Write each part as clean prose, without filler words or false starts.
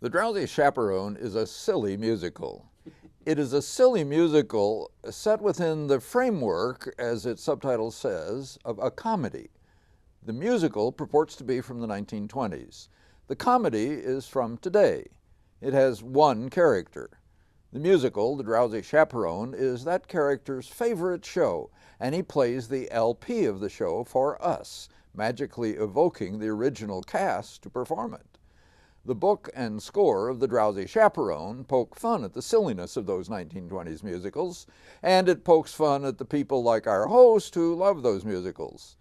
The Drowsy Chaperone is a silly musical. It is a silly musical set within the framework, as its subtitle says, of a comedy. The musical purports to be from the 1920s. The comedy is from today. It has one character. The musical, The Drowsy Chaperone, is that character's favorite show, and he plays the LP of the show for us, magically evoking the original cast to perform it. The book and score of The Drowsy Chaperone poke fun at the silliness of those 1920s musicals, and it pokes fun at the people like our host who love those musicals.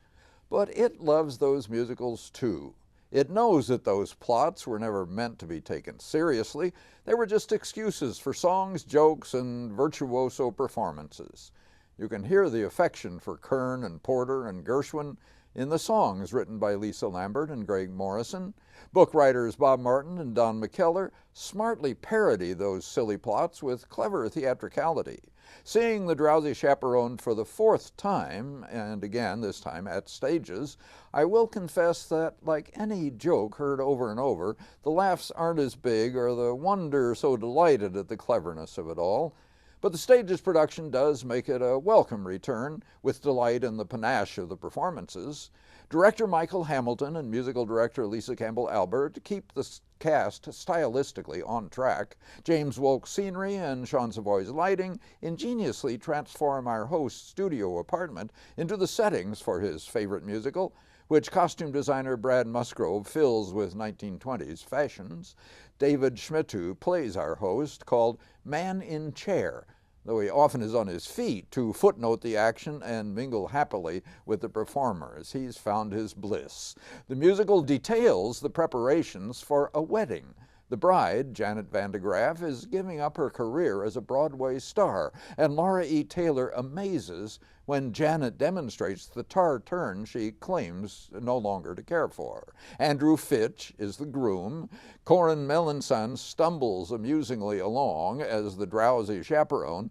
But it loves those musicals too. It knows that those plots were never meant to be taken seriously. They were just excuses for songs, jokes, and virtuoso performances. You can hear the affection for Kern and Porter and Gershwin in the songs written by Lisa Lambert and Greg Morrison. Book writers Bob Martin and Don McKellar smartly parody those silly plots with clever theatricality. Seeing The Drowsy Chaperone for the fourth time, and again this time at Stages, I will confess that, like any joke heard over and over, the laughs aren't as big or the wonder so delighted at the cleverness of it all. But the Stages production does make it a welcome return, with delight in the panache of the performances. Director Michael Hamilton and musical director Lisa Campbell-Albert keep the cast stylistically on track. James Wolk's scenery and Sean Savoy's lighting ingeniously transform our host's studio apartment into the settings for his favorite musical, which costume designer Brad Musgrove fills with 1920s fashions. David Schmittu plays our host, called Man in Chair, though he often is on his feet to footnote the action and mingle happily with the performers. He's found his bliss. The musical details the preparations for a wedding. The bride, Janet Van de Graaff, is giving up her career as a Broadway star, and Laura E. Taylor amazes when Janet demonstrates the turn she claims no longer to care for. Andrew Fitch is the groom. Corin Melanson stumbles amusingly along as the Drowsy Chaperone.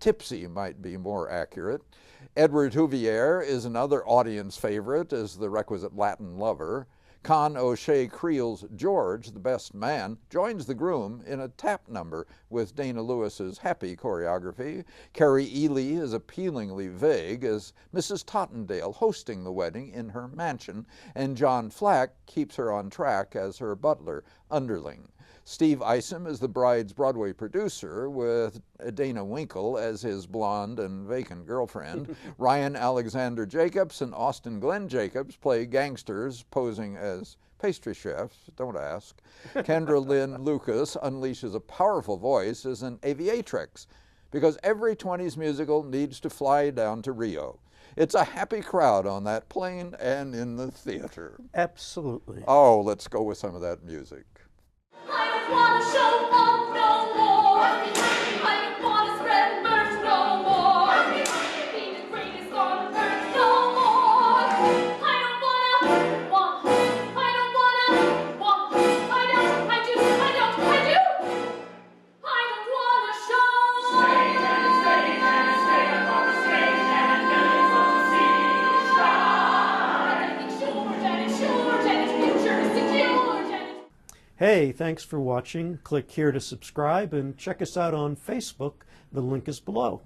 Tipsy might be more accurate. Edward Huvier is another audience favorite as the requisite Latin lover. Con O'Shea Creel's George, the best man, joins the groom in a tap number with Dana Lewis's happy choreography. Carrie Ely is appealingly vague as Mrs. Tottendale hosting the wedding in her mansion, and John Flack keeps her on track as her butler underling. Steve Isom is the bride's Broadway producer, with Dana Winkle as his blonde and vacant girlfriend. Ryan Alexander Jacobs and Austin Glenn Jacobs play gangsters posing as pastry chefs, don't ask. Kendra Lynn Lucas unleashes a powerful voice as an aviatrix, because every 20s musical needs to fly down to Rio. It's a happy crowd on that plane and in the theater. Absolutely. Oh, let's go with some of that music. I don't want to show off no more. I don't want to spread merch no more. Being the greatest on earth no more. I don't wanna want. I don't wanna want. I do. I don't wanna show. Stay up on the stage and millions on the sea shine. Everything's sure, Janet's future is secure. Hey, thanks for watching. Click here to subscribe and check us out on Facebook. The link is below.